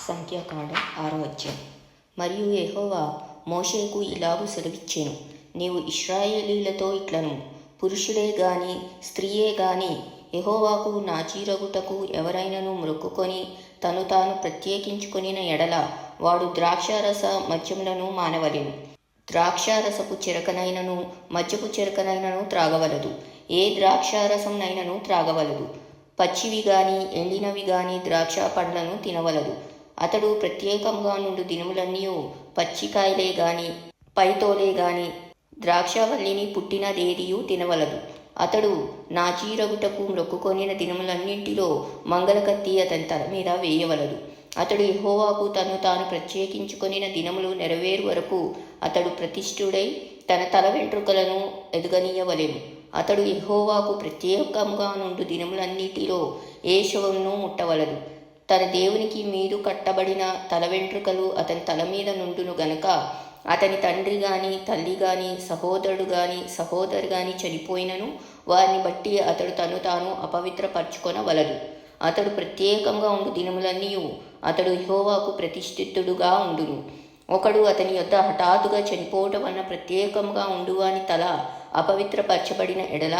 సంఖ్యాకాండం 6వ అధ్యాయం. మరియు యెహోవా మోషేకు ఇలాగు సెలవిచ్చెను, నీవు ఇశ్రాయేలీయులతో ఇట్లను, పురుషుడే గాని స్త్రీయే గాని యెహోవాకు నాజీరగుటకు ఎవరైనను మ్రొక్కుకొని తను తాను ప్రత్యేకించుకొనిన ఎడల వాడు ద్రాక్షారస మద్యములను మానవలెను. ద్రాక్షారసపు చెరకనైనను మద్యపు చెరకనైనను త్రాగవలదు. ఏ ద్రాక్షారసంనైనను త్రాగవలదు. పచ్చివి గాని ఎండినవి గాని ద్రాక్ష పండ్లను తినవలదు. అతడు ప్రత్యేకంగా నుండు దినములన్నీయు పచ్చికాయలే గాని పైతోలే గాని ద్రాక్షవల్లిని పుట్టినదేదియు తినవలదు. అతడు నాజీరగుటకు మ్రొక్కుకొనిన దినములన్నింటిలో మంగళకత్తి అతని తల మీద వేయవలదు. అతడు యెహోవాకు తను తాను ప్రత్యేకించుకొనిన దినములు నెరవేరు వరకు అతడు ప్రతిష్ఠుడై తన తల వెంట్రుకలను ఎదుగనీయవలెను. అతడు యెహోవాకు ప్రత్యేకంగా నుండు దినములన్నిటిలో ఏ శవమును ముట్టవలదు. తన దేవునికి మీదు కట్టబడిన తల వెంట్రుకలు అతని తల మీద నుండును గనక అతని తండ్రి గాని తల్లి గాని సహోదరుడు గాని సహోదరి గాని చనిపోయినను వారిని బట్టి అతడు తను తాను అపవిత్రపరచుకొనవలదు. అతడు ప్రత్యేకంగా ఉండు దినములన్నీయు అతడు యెహోవాకు ప్రతిష్ఠితుడుగా ఉండును. ఒకడు అతని యొద్ద హఠాత్తుగా చనిపోవటం వలన ప్రత్యేకంగా ఉండువాని తల అపవిత్రపరచబడిన ఎడల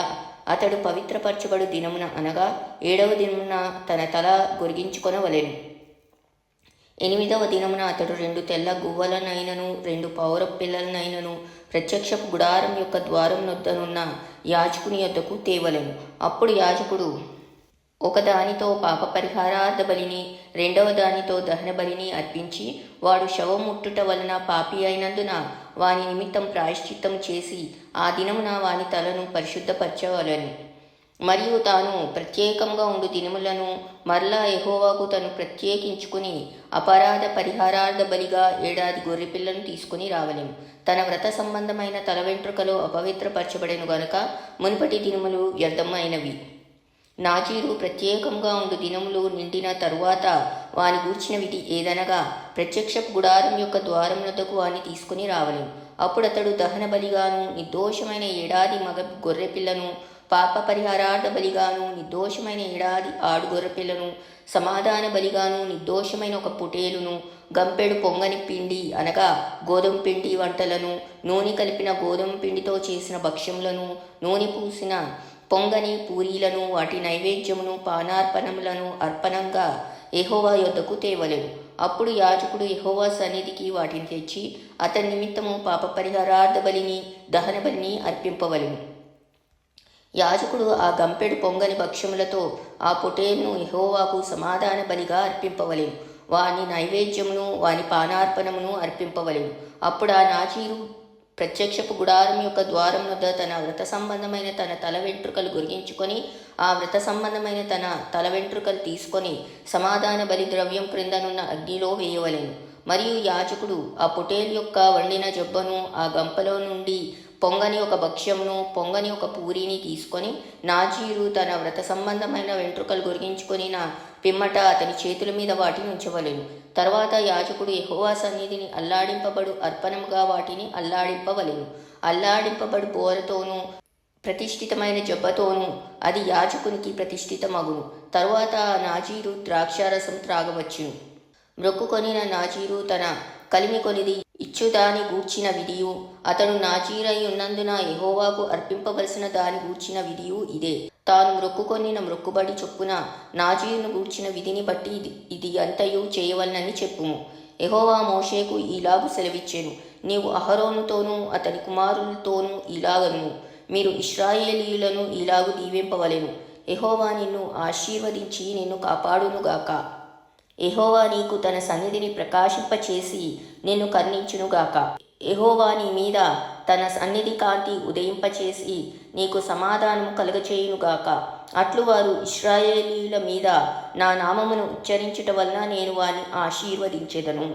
అతడు పవిత్రపరచబడు దినమున అనగా 7వ దినమున తన తల గొరిగించుకొనవలెను. 8వ దినమున అతడు 2 తెల్ల గువ్వలనైనను 2 పౌరపు పిల్లలనైనను ప్రత్యక్షపు గుడారం యొక్క ద్వారం నొద్దనున్న యాజకుని యొద్దకు తేవలెను. అప్పుడు యాజకుడు ఒకదానితో పాప పరిహారార్థ బలిని 2వ దానితో దహన బలిని అర్పించి వాడు శవం ముట్టుట వలన పాపి అయినందున వాని నిమిత్తం ప్రాయశ్చిత్తం చేసి ఆ దినమున వాని తలను పరిశుద్ధపరచవలెను. మరియు తాను ప్రత్యేకంగా ఉండు దినములను మరలా యెహోవాకు తను ప్రత్యేకించుకుని అపరాధ పరిహారార్థ బలిగా 7 గొర్రెపిల్లను తీసుకుని రావలెను. తన వ్రత సంబంధమైన తల వెంట్రుకలు అపవిత్రపరచబడెను గనుక మునుపటి దినములు వ్యర్థమైనవి. నాజీరు ప్రత్యేకంగా ఉండు దినములు నిండిన తరువాత వాని గూర్చిన విధి ఏదనగా ప్రత్యక్షపు గుడారం యొక్క ద్వారం వద్దకు వాని తీసుకుని రావలెను. అప్పుడు అతడు దహన బలిగాను నిర్దోషమైన 7 మగ గొర్రెపిల్లను, పాప పరిహారార్థ బలిగాను నిర్దోషమైన 7 ఆడు గొర్రెపిల్లను, సమాధాన బలిగాను నిర్దోషమైన 1 పొటేలును, గంపెడు పొంగని పిండి అనగా గోధుమ పిండి వంటలను, నూనె కలిపిన గోధుమ పిండితో చేసిన భక్ష్యములను, నూనె పూసిన పొంగని పూరీలను, వాటి నైవేద్యమును పానార్పణములను అర్పణంగా యెహోవా యొద్దకు తేవలెను. అప్పుడు యాజకుడు యెహోవా సన్నిధికి వాటిని తెచ్చి అతని నిమిత్తము పాప పరిహారార్థ బలిని దహన బలిని అర్పింపవలెను. యాజకుడు ఆ గంపెడు పొంగని భక్ష్యములతో ఆ పొటేలును యెహోవాకు సమాధాన బలిగా అర్పింపవలెను. వాని నైవేద్యమును వాని పానార్పణమును అర్పింపవలెను. అప్పుడు ఆ నాజీరు ప్రత్యక్షపు గుడారం యొక్క ద్వారం వద్ద తన వ్రత సంబంధమైన తన తల వెంట్రుకలు గొరిగించుకొని ఆ వ్రత సంబంధమైన తన తల వెంట్రుకలు తీసుకొని సమాధాన బలి ద్రవ్యం క్రిందనున్న అగ్నిలో వేయవలెను. మరియు యాజకుడు ఆ పొటేలు యొక్క వండిన జబ్బను, ఆ గంపలో నుండి పొంగని 1 భక్ష్యమును, పొంగని 1 పూరీని తీసుకొని నాజీరు తన వ్రత సంబంధమైన వెంట్రుకలు గొరిగించుకొనిన పిమ్మట అతని చేతుల మీద వాటిని ఉంచవలెను. తర్వాత యాజకుడు యెహోవా సన్నిధిని అల్లాడింపబడు అర్పణముగా వాటిని అల్లాడింపవలెను. అల్లాడింపబడు బోరతోనూ ప్రతిష్ఠితమైన జబ్బతోనూ అది యాజకునికి ప్రతిష్ఠితమగును. తరువాత ఆ నాజీరు ద్రాక్షారసం త్రాగవచ్చును. మ్రొక్కుకొనిన నాజీరు తన కలిమి కొలిది ఇచ్చుదాని గూర్చిన విధియు, అతడు నాజీరై ఉన్నందున యెహోవాకు అర్పింపవలసిన దాని గూర్చిన విధియు ఇదే. తాను మ్రొక్కుకొనిన మ్రొక్కుబడి చొప్పున నాజీరును గూర్చిన విధిని బట్టి ఇది అంతయు చేయవలనని చెప్పుము. యెహోవా మోషేకు ఈలాగు సెలవిచ్చెను, నీవు అహరోనుతోనూ అతని కుమారులతోనూ ఇలాగను మీరు ఇశ్రాయేలీయులను ఇలాగు దీవింపవలెను. యెహోవా నిన్ను ఆశీర్వదించి నిన్ను కాపాడునుగాక. యెహోవా నీకు తన సన్నిధిని ప్రకాశింపచేసి నిన్ను కరుణించునుగాక. యెహోవా నీ మీద తన సన్నిధి కాంతి ఉదయింపచేసి నీకు సమాధానము కలుగచేయునుగాక. అట్లు వారు ఇశ్రాయేలీయుల మీద నా నామమును ఉచ్చరించుట వలన నేను వారిని ఆశీర్వదించెదను.